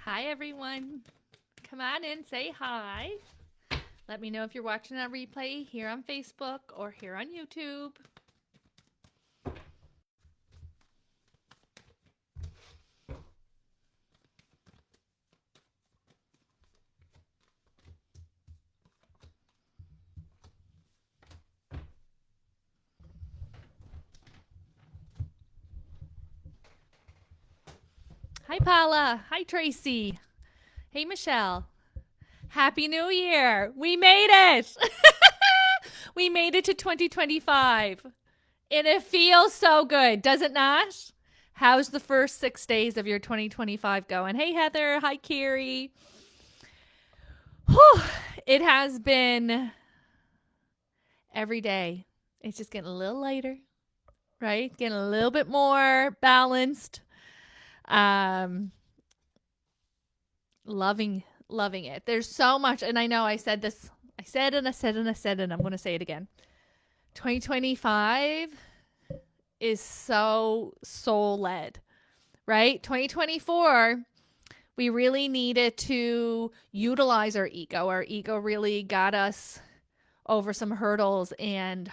Hi, everyone. Come on in, say hi. Let me know if you're watching a replay here on Facebook or here on YouTube. Hi, Paula. Hi, Tracy. Hey, Michelle. Happy New Year. We made it. We made it to 2025. And it feels so good, does it not? How's the first 6 days of your 2025 going? Hey, Heather. Hi, Carrie. Whew. It has been every day. It's just getting a little lighter, right? Getting a little bit more balanced. Um, loving it. There's so much, and I know I said this, I said and I said and I said, and I'm going to say it again. 2025 is so soul led, right? 2024, we really needed to utilize our ego. Our ego really got us over some hurdles and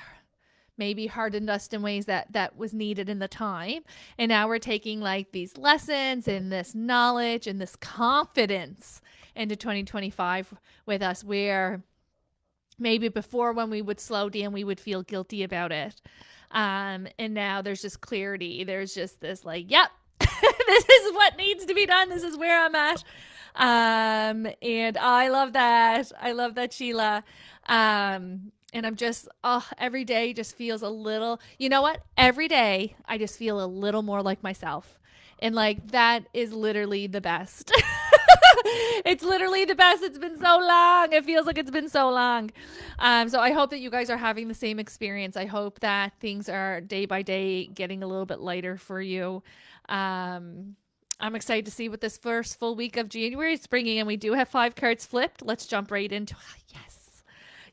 maybe hardened us in ways that was needed in the time. And now we're taking like these lessons and this knowledge and this confidence into 2025 with us, where maybe before, when we would slow down, we would feel guilty about it. And now there's just clarity. There's just this like, yep, this is what needs to be done. This is where I'm at. And I love that. I love that, Sheila. And I'm just, oh, every day just feels a little, you know what? Every day I just feel a little more like myself. And like, that is literally the best. It's literally the best. It's been so long. It feels like it's been so long. So I hope that you guys are having the same experience. I hope that things are day by day getting a little bit lighter for you. I'm excited to see what this first full week of January is bringing in. We do have 5 cards flipped. Let's jump right into it. Yes.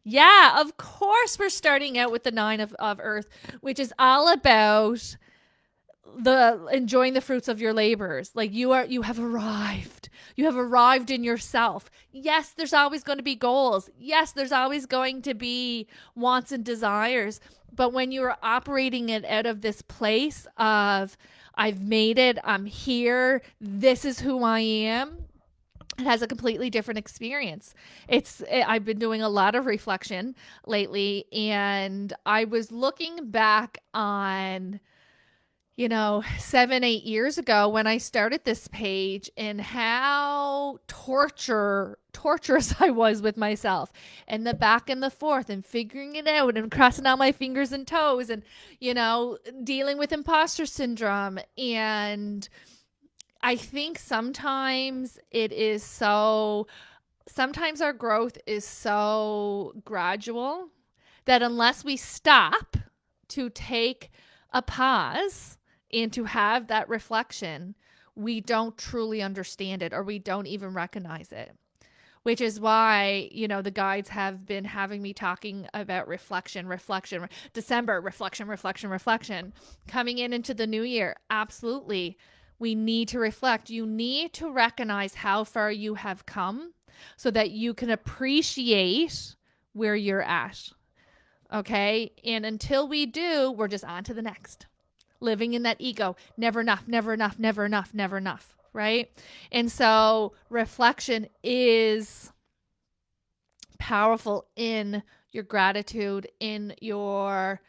Yeah, of course we're starting out with the 9 of Earth, which is all about the enjoying the fruits of your labors. Like, you have arrived. You have arrived in yourself. Yes, there's always going to be goals. Yes, there's always going to be wants and desires. But when you're operating it out of this place of, I've made it, I'm here, this is who I am, it has a completely different experience. I've been doing a lot of reflection lately, and I was looking back on, 7, 8 years ago when I started this page, and how torturous I was with myself, and the back and the forth, and figuring it out, and crossing out my fingers and toes, and, dealing with imposter syndrome. And I think sometimes our growth is so gradual that unless we stop to take a pause and to have that reflection, we don't truly understand it, or we don't even recognize it. Which is why, the guides have been having me talking about reflection, December, reflection, coming into the new year. Absolutely. We need to reflect. You need to recognize how far you have come so that you can appreciate where you're at. Okay. And until we do, we're just on to the next. Living in that ego. Never enough, never enough, never enough, never enough. Right. And so reflection is powerful in your gratitude, in your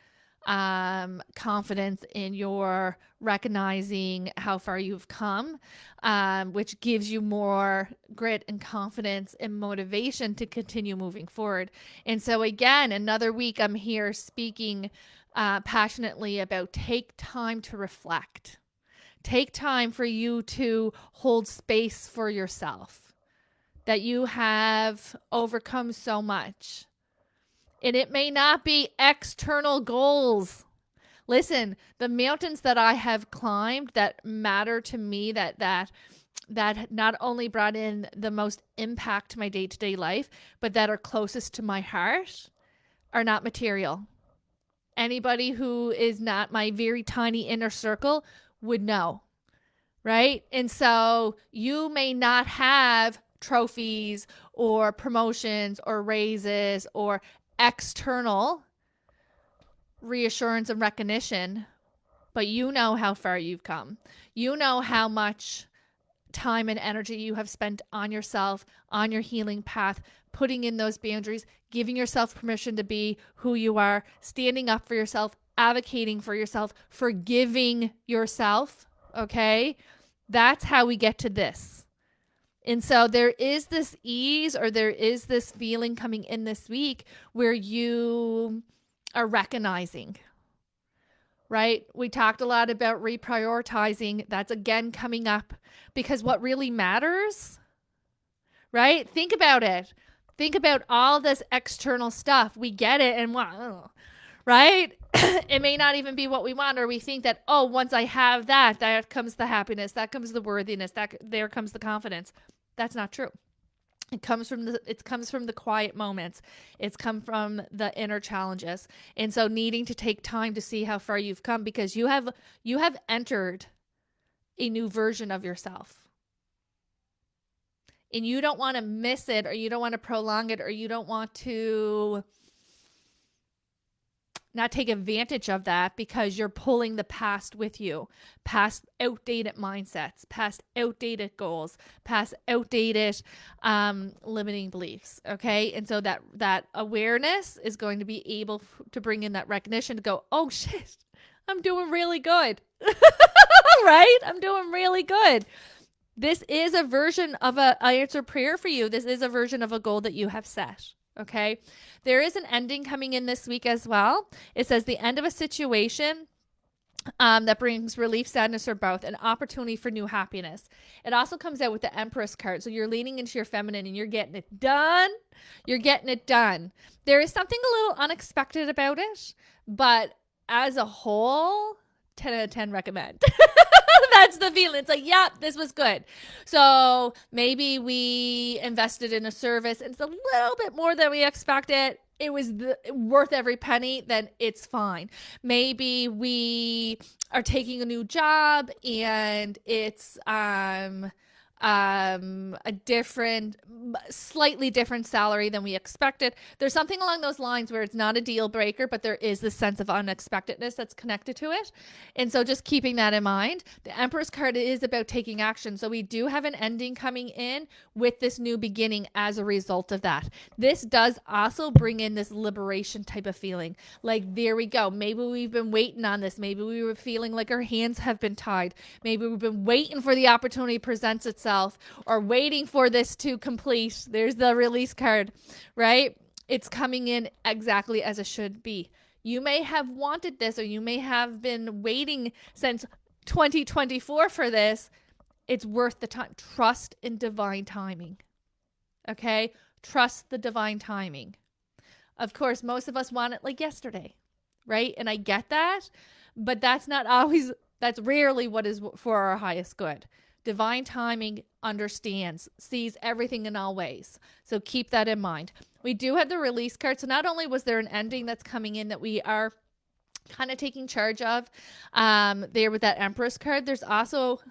confidence, in your recognizing how far you've come, which gives you more grit and confidence and motivation to continue moving forward. And so, again, another week I'm here speaking passionately about take time to reflect. Take time for you to hold space for yourself, that you have overcome so much. And it may not be external goals. Listen, the mountains that I have climbed that matter to me, that not only brought in the most impact to my day-to-day life, but that are closest to my heart, are not material. Anybody who is not my very tiny inner circle would know. right? And so you may not have trophies or promotions or raises or external reassurance and recognition, but you know how far you've come. You know how much time and energy you have spent on yourself, on your healing path, putting in those boundaries, giving yourself permission to be who you are, standing up for yourself, advocating for yourself, forgiving yourself. Okay. That's how we get to this. And so there is this ease, or there is this feeling coming in this week where you are recognizing, right? We talked a lot about reprioritizing. That's again coming up, because what really matters, right? Think about it. Think about all this external stuff. We get it and wow, right? It may not even be what we want, or we think that, oh, once I have that, that comes the happiness, that comes the worthiness, that there comes the confidence. That's not true. It comes from the quiet moments. It's come from the inner challenges. And so needing to take time to see how far you've come, because you have entered a new version of yourself. And you don't want to miss it, or you don't want to prolong it, or you don't want to not take advantage of that because you're pulling the past with you, past outdated mindsets, past outdated goals, past outdated limiting beliefs. Okay. And so that awareness is going to be able to bring in that recognition to go, oh shit, I'm doing really good. Right? I'm doing really good. This is a version of an answered prayer for you. This is a version of a goal that you have set. Okay. There is an ending coming in this week as well. It says the end of a situation that brings relief, sadness, or both, an opportunity for new happiness. It also comes out with the Empress card. So you're leaning into your feminine and you're getting it done. You're getting it done. There is something a little unexpected about it, but as a whole, 10 out of 10 recommend. That's the feeling. It's like, yeah, this was good. So maybe we invested in a service. It's a little bit more than we expected. It was worth every penny, then it's fine. Maybe we are taking a new job and it's a different, slightly different salary than we expected. There's something along those lines where it's not a deal breaker, but there is this sense of unexpectedness that's connected to it. And so just keeping that in mind. The Empress card is about taking action. So we do have an ending coming in with this new beginning as a result of that. This does also bring in this liberation type of feeling. Like, there we go. Maybe we've been waiting on this. Maybe we were feeling like our hands have been tied. Maybe we've been waiting for the opportunity presents itself, or waiting for this to complete. There's the release card, right? It's coming in exactly as it should be. You may have wanted this, or you may have been waiting since 2024 for this. It's worth the time. Trust in divine timing. Okay? Trust the divine timing. Of course, most of us want it like yesterday, right? And I get that, but that's rarely what is for our highest good. Divine timing understands, sees everything in all ways. So keep that in mind. We do have the release card. So not only was there an ending that's coming in that we are kind of taking charge of there with that Empress card, there's also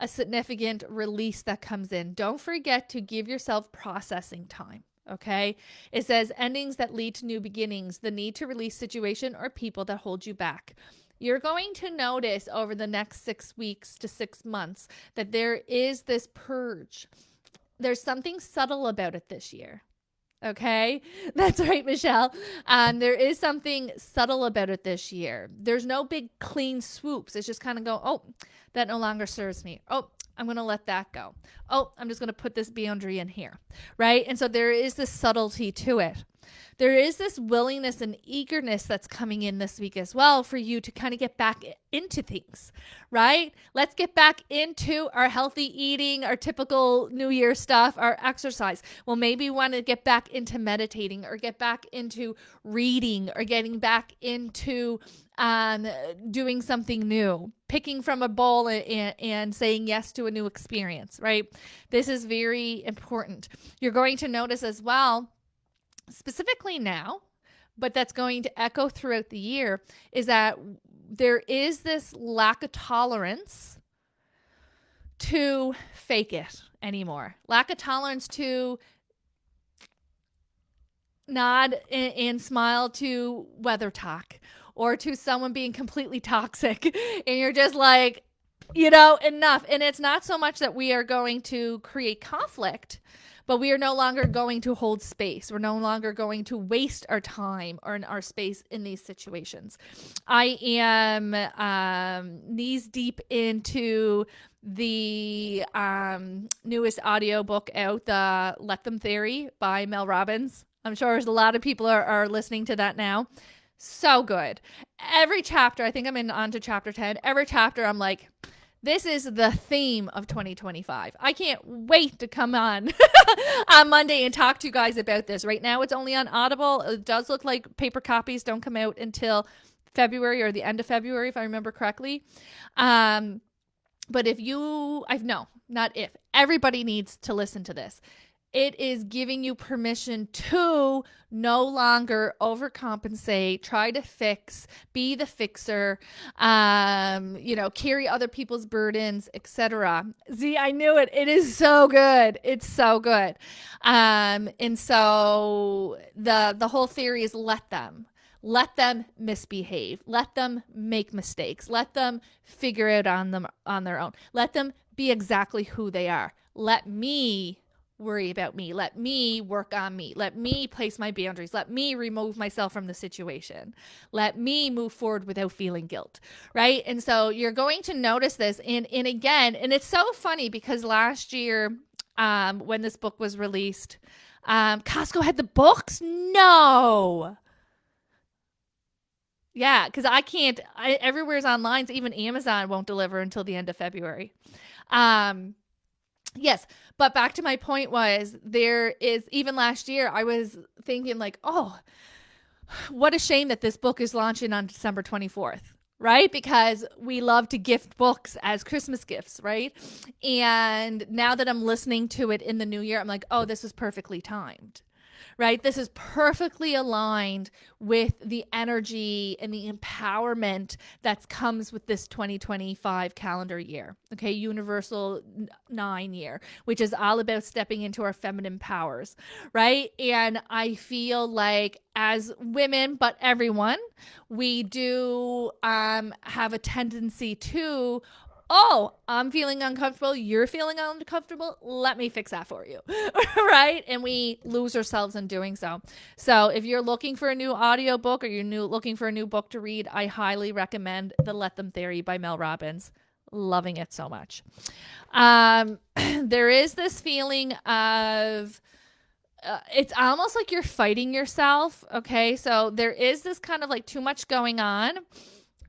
a significant release that comes in. Don't forget to give yourself processing time. Okay. It says endings that lead to new beginnings, the need to release situation or people that hold you back. You're going to notice over the next 6 weeks to 6 months that there is this purge. There's something subtle about it this year. Okay, that's right, Michelle. There is something subtle about it this year. There's no big clean swoops. It's just kind of go, oh, that no longer serves me. Oh, I'm going to let that go. Oh, I'm just going to put this boundary in here, right? And so there is this subtlety to it. There is this willingness and eagerness that's coming in this week as well for you to kind of get back into things, right? Let's get back into our healthy eating, our typical New Year stuff, our exercise. Well, maybe we want to get back into meditating, or get back into reading, or getting back into doing something new, picking from a bowl and saying yes to a new experience, right? This is very important. You're going to notice as well, specifically now, but that's going to echo throughout the year, is that there is this lack of tolerance to fake it anymore. Lack of tolerance to nod and smile to weather talk or to someone being completely toxic. And you're just like, enough. And it's not so much that we are going to create conflict, but we are no longer going to hold space. We're no longer going to waste our time or our space in these situations. I am knees deep into the newest audiobook out, the Let Them Theory by Mel Robbins. I'm sure there's a lot of people are listening to that now. So good. Every chapter, I think I'm on to chapter 10. Every chapter, I'm like, this is the theme of 2025. I can't wait to come on on Monday and talk to you guys about this. Right now, it's only on Audible. It does look like paper copies don't come out until February or the end of February, if I remember correctly. But everybody needs to listen to this. It is giving you permission to no longer overcompensate, try to fix, be the fixer, carry other people's burdens, etc. See, I knew it. It is so good. It's so good. And so the whole theory is let them misbehave, let them make mistakes, let them figure it on their own, let them be exactly who they are. Let me worry about me. Let me work on me. Let me place my boundaries. Let me remove myself from the situation. Let me move forward without feeling guilt, right? And so you're going to notice this. And again, and it's so funny because last year, when this book was released, Costco had the books? No. Yeah, because everywhere's online, so even Amazon won't deliver until the end of February. Yes, but back to my point was even last year, I was thinking like, oh, what a shame that this book is launching on December 24th, right? Because we love to gift books as Christmas gifts, right? And now that I'm listening to it in the new year, I'm like, oh, this is perfectly timed. Right? This is perfectly aligned with the energy and the empowerment that comes with this 2025 calendar year. Okay. Universal 9 year, which is all about stepping into our feminine powers. Right. And I feel like as women, but everyone, we do have a tendency to, oh, I'm feeling uncomfortable. You're feeling uncomfortable. Let me fix that for you. Right? And we lose ourselves in doing so. So if you're looking for a new audiobook or you're looking for a new book to read, I highly recommend The Let Them Theory by Mel Robbins. Loving it so much. There is this feeling of, it's almost like you're fighting yourself. Okay. So there is this kind of like too much going on.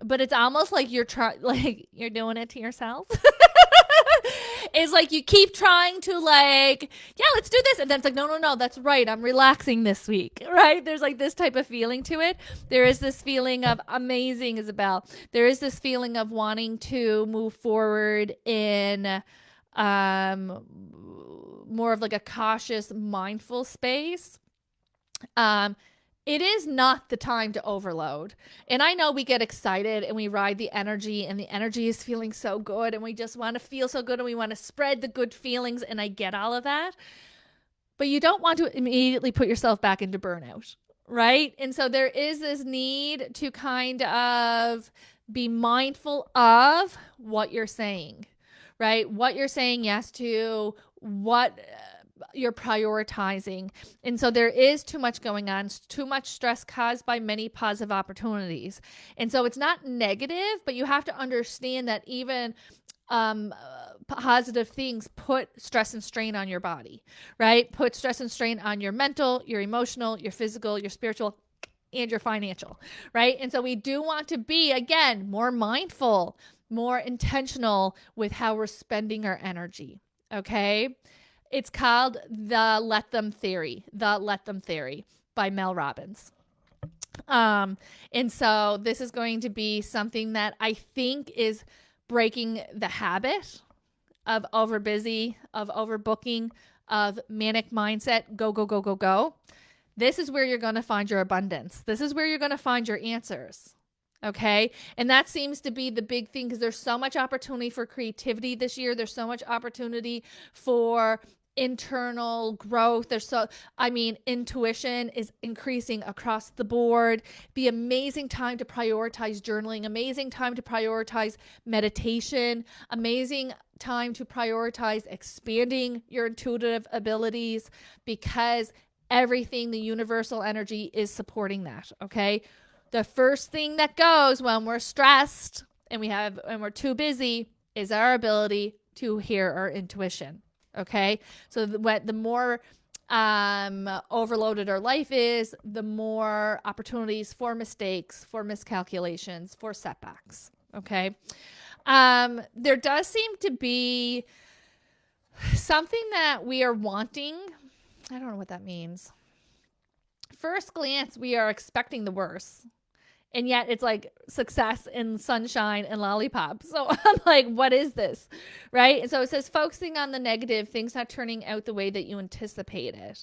But it's almost like you're doing it to yourself. It's like you keep trying to yeah, let's do this. And then it's like, no, that's right. I'm relaxing this week, right? There's like this type of feeling to it. There is this feeling of amazing, Isabel. There is this feeling of wanting to move forward in more of like a cautious, mindful space. It is not the time to overload. And I know we get excited and we ride the energy and the energy is feeling so good and we just want to feel so good and we want to spread the good feelings, and I get all of that. But you don't want to immediately put yourself back into burnout, right? And so there is this need to kind of be mindful of what you're saying, right? What you're saying yes to, what you're prioritizing. And so there is too much going on, too much stress caused by many positive opportunities. And so it's not negative, but you have to understand that even positive things put stress and strain on your body, right? Put stress and strain on your mental, your emotional, your physical, your spiritual, and your financial, right? And so we do want to be, again, more mindful, more intentional with how we're spending our energy. Okay. It's called The Let Them Theory by Mel Robbins. And so this is going to be something that I think is breaking the habit of overbusy, of overbooking, of manic mindset, go, go, go, go, go. This is where you're going to find your abundance. This is where you're going to find your answers. Okay. And that seems to be the big thing because there's so much opportunity for creativity this year. There's so much opportunity for internal growth. Intuition is increasing across the board. Be amazing time to prioritize journaling, amazing time to prioritize meditation, amazing time to prioritize expanding your intuitive abilities because everything, the universal energy is supporting that. Okay. The first thing that goes when we're stressed and we're too busy is our ability to hear our intuition. Okay. So the more overloaded our life is, the more opportunities for mistakes, for miscalculations, for setbacks. Okay. There does seem to be something that we are wanting. I don't know what that means. First glance, we are expecting the worst. And yet it's like success and sunshine and lollipops. So I'm like, what is this? Right? And so it says focusing on the negative, things not turning out the way that you anticipated.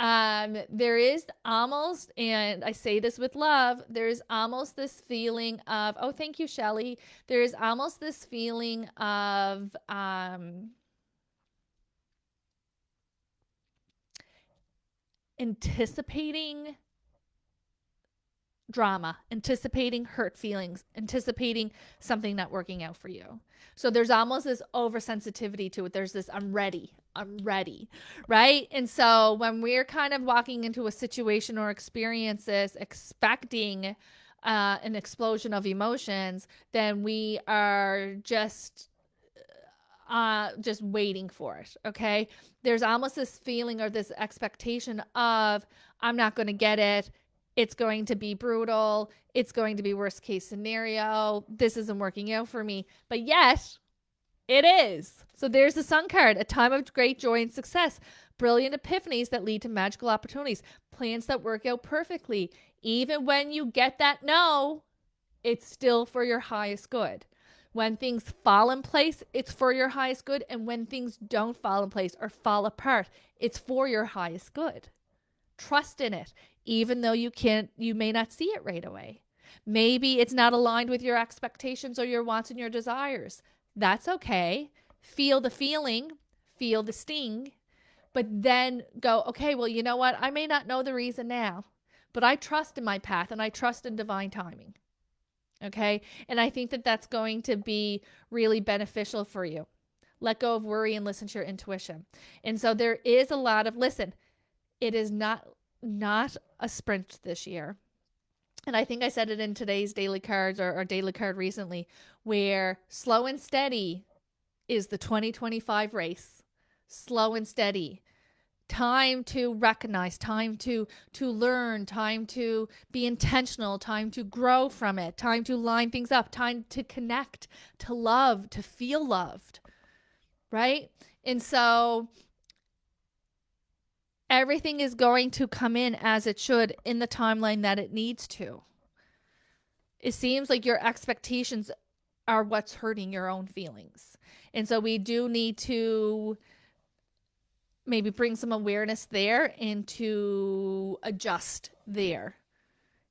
There is almost, and I say this with love, there's almost this feeling of, oh, thank you, Shelly. There's almost this feeling of anticipating drama, anticipating hurt feelings, anticipating something not working out for you. So there's almost this oversensitivity to it. There's this I'm ready, right? And so when we're kind of walking into a situation or experiences expecting an explosion of emotions, then we are just waiting for it. Okay. There's almost this feeling or this expectation of I'm not going to get it. It's going to be brutal. It's going to be worst case scenario. This isn't working out for me. But yet, it is. So there's the Sun card, a time of great joy and success, brilliant epiphanies that lead to magical opportunities, plans that work out perfectly. Even when you get that no, it's still for your highest good. When things fall in place, it's for your highest good. And when things don't fall in place or fall apart, it's for your highest good. Trust in it, even though you may not see it right away. Maybe it's not aligned with your expectations or your wants and your desires. That's okay. Feel the feeling, feel the sting, but then go, okay, well, you know what? I may not know the reason now, but I trust in my path and I trust in divine timing. Okay. And I think that that's going to be really beneficial for you. Let go of worry and listen to your intuition. And so there is a lot of, listen, it is not a sprint this year. And I think I said it in today's daily cards or daily card recently, where slow and steady is the 2025 race. Slow and steady. Time to recognize, time to learn, time to be intentional, time to grow from it, time to line things up, time to connect, to love, to feel loved. Right? And so everything is going to come in as it should in the timeline that it needs to. It seems like your expectations are what's hurting your own feelings. And so we do need to maybe bring some awareness there and to adjust there,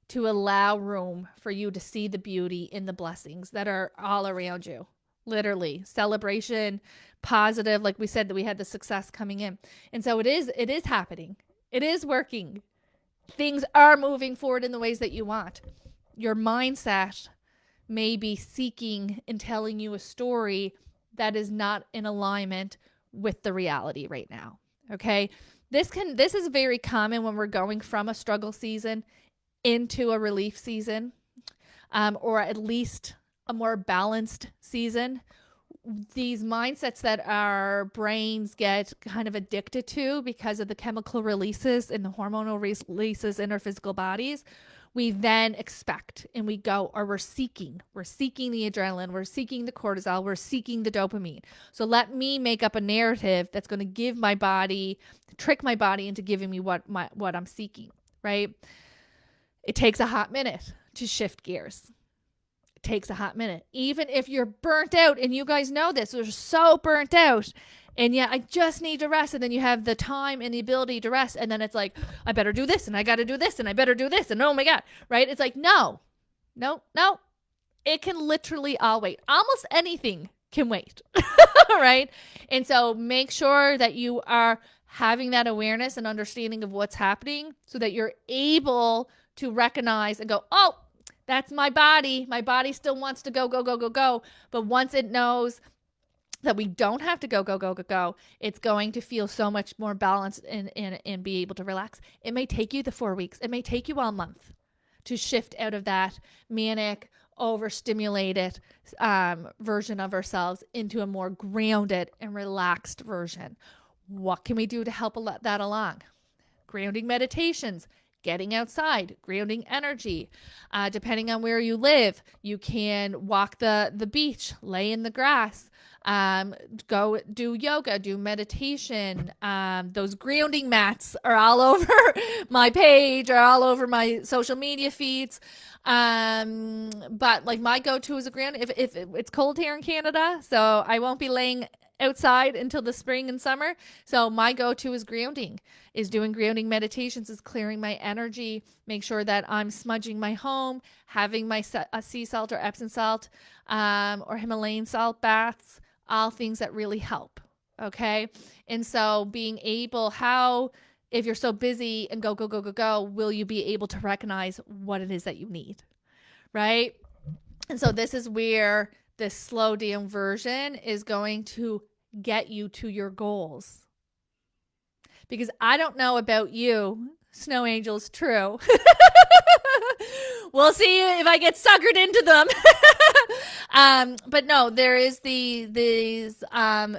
to allow room for you to see the beauty in the blessings that are all around you. Literally, celebration, positive, like we said, that we had the success coming in. And so it is happening. It is working. Things are moving forward in the ways that you want. Your mindset may be seeking and telling you a story that is not in alignment with the reality right now. Okay. This is very common when we're going from a struggle season into a relief season, or at least a more balanced season. These mindsets that our brains get kind of addicted to because of the chemical releases and the hormonal releases in our physical bodies, we then expect and we go, or we're seeking the adrenaline, we're seeking the cortisol, we're seeking the dopamine. So let me make up a narrative that's going to give my body, trick my body into giving me what I'm seeking, right? It takes a hot minute to shift gears. It takes a hot minute. Even if you're burnt out, and you guys know this, you're so burnt out, and yeah, I just need to rest. And then you have the time and the ability to rest. And then it's like, I better do this, and I got to do this, and I better do this. And oh my God, right? It's like, no, No, no. It can literally all wait. Almost anything can wait. Right? And so make sure that you are having that awareness and understanding of what's happening so that you're able to recognize and go, oh, that's my body. My body still wants to go, go, go, go, go. But once it knows that we don't have to go, go, go, go, go, it's going to feel so much more balanced and be able to relax. It may take you the 4 weeks. It may take you all month to shift out of that manic, overstimulated version of ourselves into a more grounded and relaxed version. What can we do to help that along? Grounding meditations, getting outside, grounding energy. Depending on where you live, you can walk the beach, lay in the grass, go do yoga, do meditation. Those grounding mats are all over my page, are all over my social media feeds. But like my go-to is a ground. If it's cold here in Canada, so I won't be laying outside until the spring and summer. So my go-to is grounding, is doing grounding meditations, is clearing my energy, make sure that I'm smudging my home, having my sea salt or Epsom salt, or Himalayan salt baths, all things that really help. Okay. And so being able, if you're so busy and go, go, go, go, go, will you be able to recognize what it is that you need? Right. And so this is where this slow down version is going to get you to your goals. Because I don't know about you, snow angels, true. We'll see if I get suckered into them. But no, there is these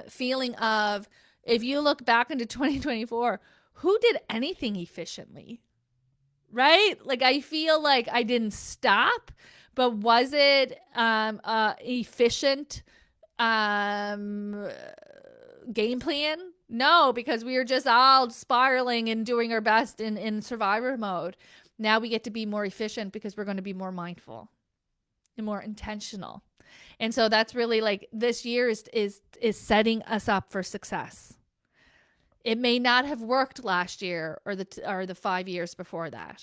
feeling of, if you look back into 2024, who did anything efficiently? Right? Like I feel like I didn't stop, but was it efficient game plan? No, because we were just all spiraling and doing our best in survivor mode. Now we get to be more efficient because we're going to be more mindful and more intentional. And so that's really like this year is setting us up for success. It may not have worked last year or the 5 years before that.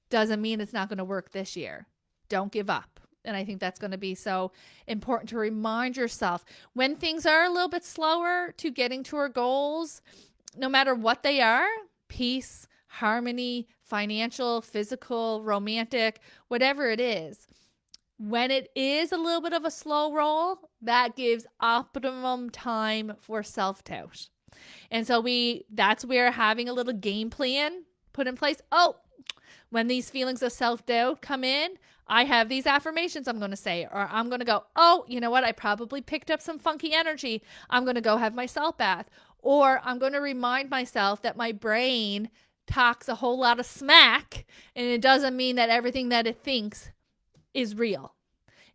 Doesn't mean it's not going to work this year. Don't give up. And I think that's going to be so important to remind yourself when things are a little bit slower to getting to our goals, no matter what they are, peace, harmony, financial, physical, romantic, whatever it is. When it is a little bit of a slow roll, that gives optimum time for self-doubt. And so that's where having a little game plan put in place. Oh, when these feelings of self-doubt come in, I have these affirmations I'm going to say, or I'm going to go, oh, you know what? I probably picked up some funky energy. I'm going to go have my salt bath. Or I'm going to remind myself that my brain talks a whole lot of smack, and it doesn't mean that everything that it thinks is real.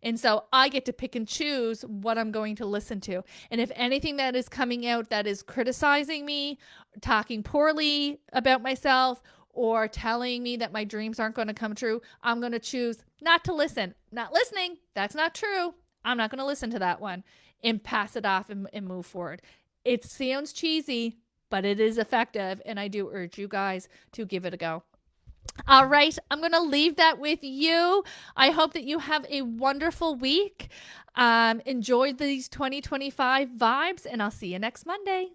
And so I get to pick and choose what I'm going to listen to. And if anything that is coming out that is criticizing me, talking poorly about myself, or telling me that my dreams aren't going to come true, I'm going to choose not to listen. Not listening. That's not true. I'm not going to listen to that one and pass it off and move forward. It sounds cheesy, but it is effective. And I do urge you guys to give it a go. All right. I'm going to leave that with you. I hope that you have a wonderful week. Enjoy these 2025 vibes, and I'll see you next Monday.